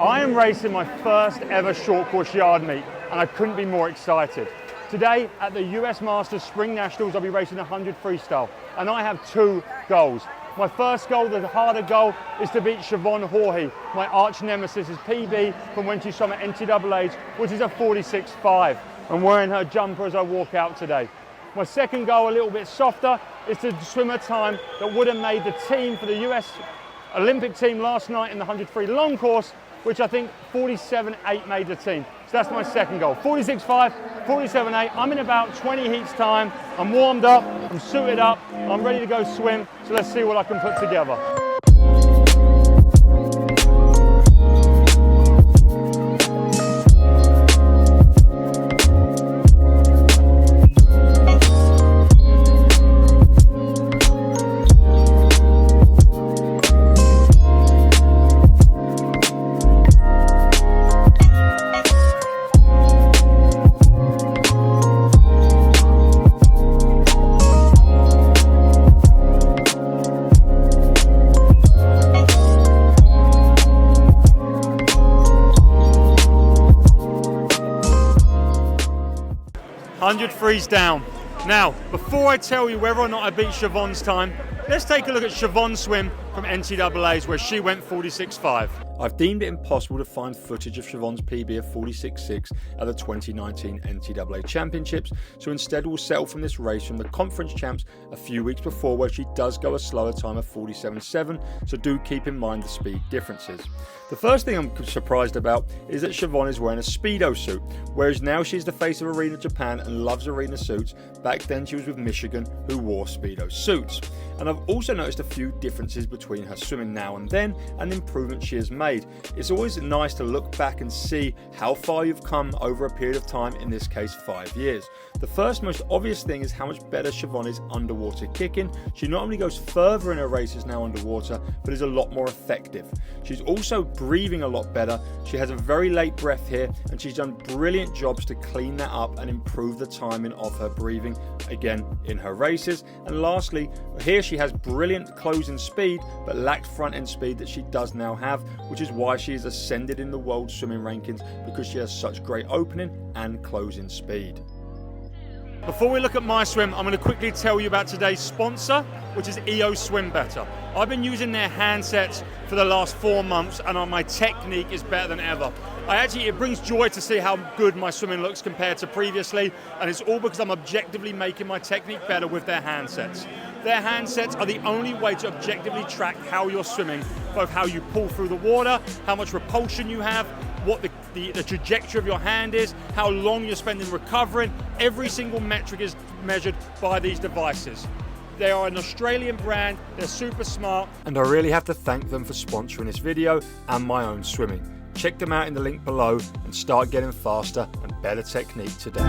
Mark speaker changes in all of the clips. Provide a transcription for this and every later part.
Speaker 1: I am racing my first ever short course yard meet, and I couldn't be more excited. Today at the USMS Spring Nationals, I'll be racing 100 freestyle, and I have two goals. My first goal, the harder goal, is to beat Siobhan Haughey, my arch nemesis, his PB from when she swam at NCAA's, which is a 46.5. I'm wearing her jumper as I walk out today. My second goal, a little bit softer, is to swim a time that would have made the team for the US Olympic team last night in the 100 free long course, which I think 47.8 made the team. So that's my second goal. 46.5, 47.8. I'm in about 20 heats time. I'm warmed up, I'm suited up, I'm ready to go swim. So let's see what I can put together. Freeze down. Now, before I tell you whether or not I beat Siobhan's time, let's take a look at Siobhan's swim from NCAA's where she went 46.5. I've deemed it impossible to find footage of Siobhan's PB of 46.6 at the 2019 NCAA Championships, so instead we'll settle from this race from the conference champs a few weeks before, where she does go a slower time of 47.7, so do keep in mind the speed differences. The first thing I'm surprised about is that Siobhan is wearing a Speedo suit, whereas now she's the face of Arena Japan and loves arena suits. Back then she was with Michigan, who wore Speedo suits. And I've also noticed a few differences between her swimming now and then and the improvements she has made. It's always nice to look back and see how far you've come over a period of time, in this case 5 years. The first most obvious thing is how much better Siobhan is underwater kicking. She not only goes further in her races now underwater, but is a lot more effective. She's also breathing a lot better. She has a very late breath here, and she's done brilliant jobs to clean that up and improve the timing of her breathing again in her races. And lastly, here she has brilliant closing speed but lacked front end speed that she does now have, which is why she is ascended in the world swimming rankings, because she has such great opening and closing speed. Before we look at my swim, I'm going to quickly tell you about today's sponsor, which is EO Swim Better. I've been using their handsets for the last 4 months, and my technique is better than ever. It brings joy to see how good my swimming looks compared to previously, and it's all because I'm objectively making my technique better with their handsets. Their handsets are the only way to objectively track how you're swimming, both how you pull through the water, how much repulsion you have, what the trajectory of your hand is, how long you're spending recovering. Every single metric is measured by these devices. They are an Australian brand, they're super smart, and I really have to thank them for sponsoring this video and my own swimming. Check them out in the link below and start getting faster and better technique today.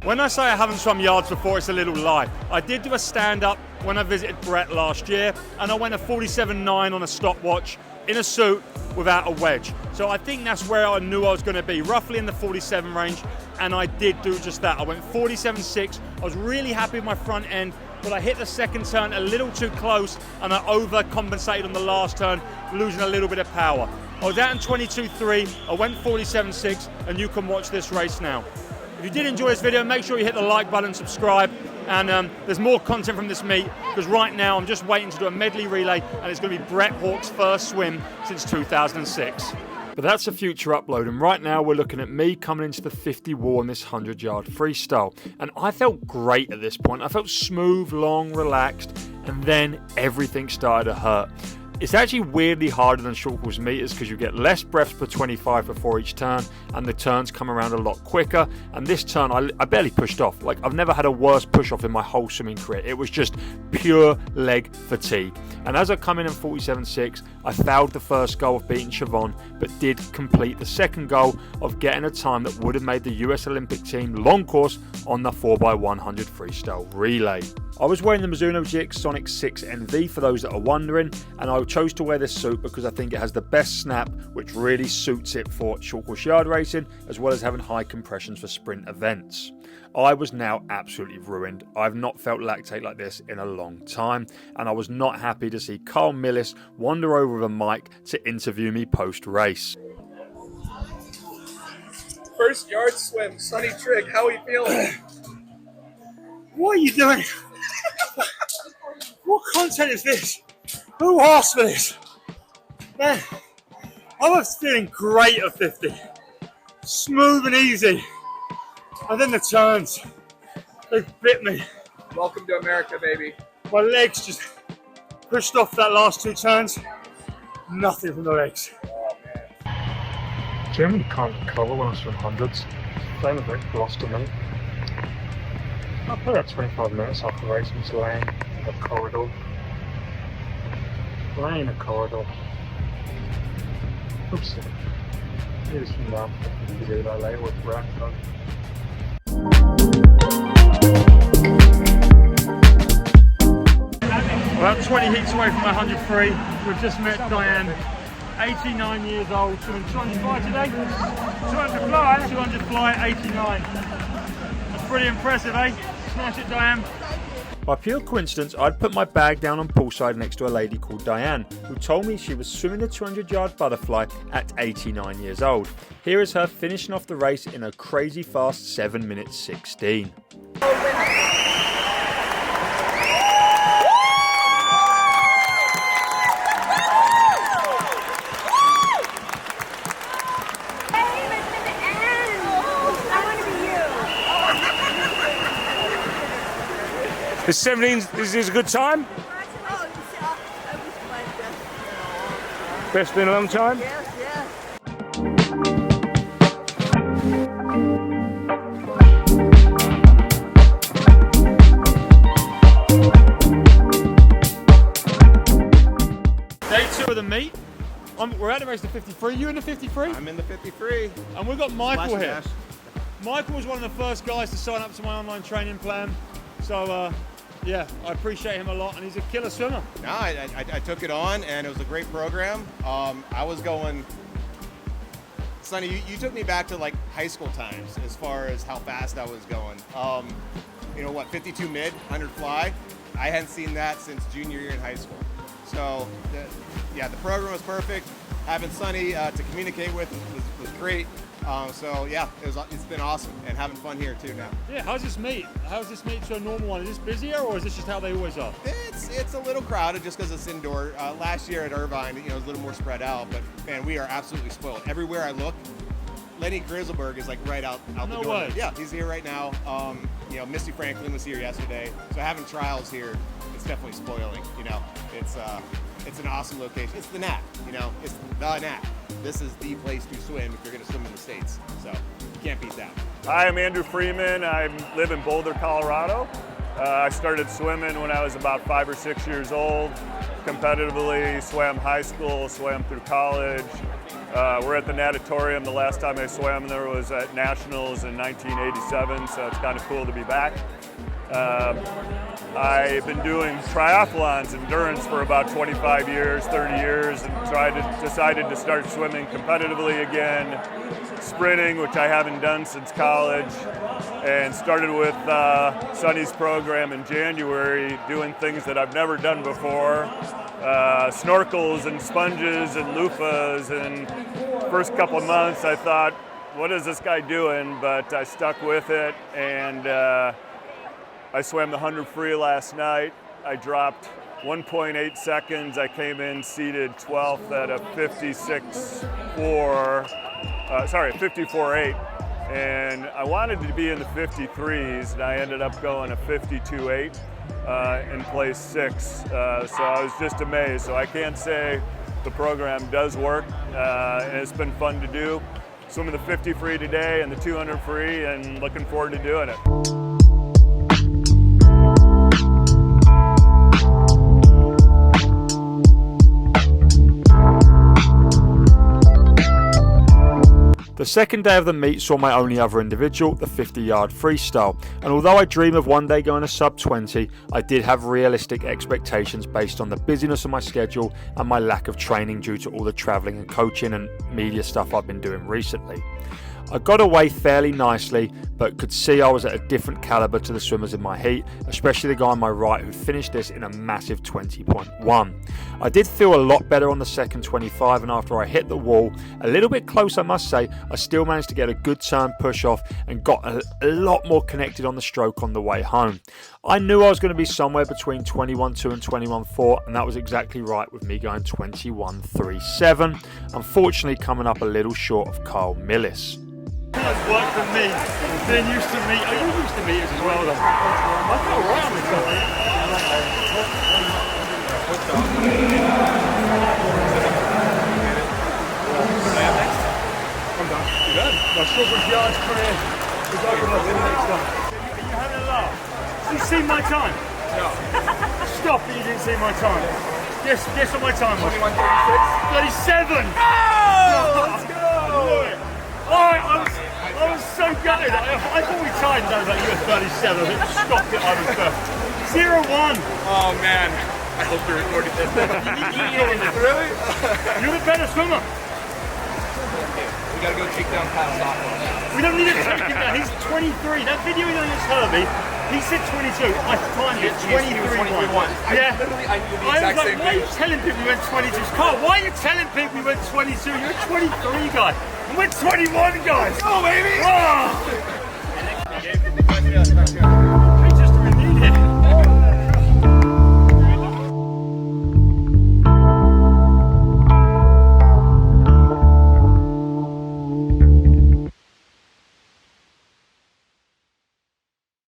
Speaker 1: When I say I haven't swum yards before, it's a little lie. I did do a stand-up when I visited Brett last year, and I went a 47.9 on a stopwatch in a suit without a wedge. So I think that's where I knew I was going to be, roughly in the 47 range, and I did do just that. I went 47.6. I was really happy with my front end, but I hit the second turn a little too close, and I overcompensated on the last turn, losing a little bit of power. I was out in 22.3, I went 47.6, and you can watch this race now. If you did enjoy this video, make sure you hit the like button, subscribe, and there's more content from this meet, because right now I'm just waiting to do a medley relay, and it's going to be Brett Hawke's first swim since 2006. But that's a future upload, and right now we're looking at me coming into the 50 wall on this 100-yard freestyle. And I felt great at this point. I felt smooth, long, relaxed, and then everything started to hurt. It's actually weirdly harder than short course meters because you get less breaths per 25 before each turn, and the turns come around a lot quicker. And this turn I barely pushed off. Like, I've never had a worse push off in my whole swimming career. It was just pure leg fatigue. And as I come in 47.6, I fouled the first goal of beating Siobhan, but did complete the second goal of getting a time that would have made the US Olympic team long course on the 4x100 freestyle relay. I was wearing the Mizuno GX Sonic 6 NV for those that are wondering, and I chose to wear this suit because I think it has the best snap, which really suits it for short course yard racing, as well as having high compressions for sprint events. I was now absolutely ruined. I've not felt lactate like this in a long time, and I was not happy to see Carl Millis wander over the mic to interview me post-race.
Speaker 2: First yard swim, Sonny Trigg, how are you feeling?
Speaker 1: What are you doing? What content is this? Who asked for this? Man, I was feeling great at 50. Smooth and easy. And then the turns, they bit me.
Speaker 2: Welcome to America, baby.
Speaker 1: My legs just pushed off that last 2 turns. Nothing from the legs.
Speaker 2: Oh, man.
Speaker 3: Generally can't recover when I swim hundreds. Same as it lost a minute. I put about 25 minutes after the race into laying in a corridor. Laying in a corridor. Oops. Need to swim down. You do that later with breath.
Speaker 1: About 20 heats away from my 100 free. We've just met Diane, 89 years old, doing 200 fly today. 200 fly, 89. That's pretty impressive, eh? Smash it, Diane. By pure coincidence, I'd put my bag down on poolside next to a lady called Diane, who told me she was swimming the 200-yard butterfly at 89 years old. Here is her finishing off the race in a crazy fast 7 minutes 16.
Speaker 3: Is 17 is a good time? Best in a long time?
Speaker 4: Yes, yes.
Speaker 1: Day 2 of the meet. We're at the race to 53. You in the 53?
Speaker 5: I'm in the 53.
Speaker 1: And we've got Michael
Speaker 5: Splash
Speaker 1: here.
Speaker 5: dash.
Speaker 1: Michael was one of the first guys to sign up to my online training plan. So, yeah, I appreciate him a lot, and he's a killer swimmer.
Speaker 5: No, I took it on, and it was a great program. I was going, Sonny, you took me back to like high school times as far as how fast I was going. You know what, 52 mid, 100 fly. I hadn't seen that since junior year in high school. So, yeah, the program was perfect. Having Sonny to communicate with was great. So yeah, it's been awesome, and having fun here too now.
Speaker 1: Yeah, how's this meet? How's this meet to a normal one? Is this busier, or is this just how they always are?
Speaker 5: It's a little crowded just because it's indoor. Last year at Irvine, you know, it was a little more spread out, but man, we are absolutely spoiled. Everywhere I look, Lenny Grizzleberg is like right out the
Speaker 1: No
Speaker 5: door.
Speaker 1: way.
Speaker 5: Yeah, he's here right now. You know, Misty Franklin was here yesterday, so having trials here, it's definitely spoiling. You know, it's an awesome location. It's the Nat, you know, it's the Nat. This is the place to swim if you're going to swim in the States. So you can't beat that.
Speaker 6: Hi, I'm Andrew Freeman. I live in Boulder, Colorado. I started swimming when I was about 5 or 6 years old. Competitively swam high school, swam through college. We're at the natatorium. The last time I swam there was at Nationals in 1987, so it's kind of cool to be back. I've been doing triathlons, endurance for about 25 years, 30 years, and decided to start swimming competitively again, sprinting, which I haven't done since college, and started with Sonny's program in January, doing things that I've never done before, snorkels and sponges and loofahs, and first couple months I thought, what is this guy doing? But I stuck with it, and I swam the 100 free last night. I dropped 1.8 seconds. I came in seated 12th at a 54.8. And I wanted to be in the 53s, and I ended up going a 52.8 in place 6. So I was just amazed. So I can't say the program does work, and it's been fun to do. Swimming the 50 free today and the 200 free, and looking forward to doing it.
Speaker 1: second day of the meet saw my only other individual, the 50-yard freestyle, and although I dream of one day going a sub 20, I did have realistic expectations based on the busyness of my schedule and my lack of training due to all the travelling and coaching and media stuff I've been doing recently. I got away fairly nicely, but could see I was at a different calibre to the swimmers in my heat, especially the guy on my right who finished this in a massive 20.1. I did feel a lot better on the second 25, and after I hit the wall, a little bit close I must say, I still managed to get a good turn push off and got a lot more connected on the stroke on the way home. I knew I was going to be somewhere between 21.2 and 21.4, and that was exactly right with me going 21.37, unfortunately coming up a little short of Carl Millis. That's work for me, being used to meet. Are you used to meters as well though? I feel right on this one. I'm done. Good. My short yards career is over my next time. Are you having a laugh? Have you seen my time? No. Stop that you didn't see my time. Guess what my time was. 21.36. 37! Oh! Let's go! I was so gutted. I thought we tied and I was like, you were 37. I think stop it, I was 0-1.
Speaker 2: Oh man, I hope you're recording this. Really?
Speaker 1: You're the better swimmer.
Speaker 2: We gotta go take down Pat Stockholm.
Speaker 1: We don't need to take him down. He's 23. That video he done against Herbie, he said 22. I timed it 23.1. Yeah.
Speaker 2: I knew the
Speaker 1: I was
Speaker 2: exact
Speaker 1: like,
Speaker 2: same
Speaker 1: why are
Speaker 2: thing.
Speaker 1: you telling people we went 22? Carl, why are you telling people we went 22? You're a 23 guy. We went 21 guys.
Speaker 2: Oh, baby!
Speaker 1: Oh!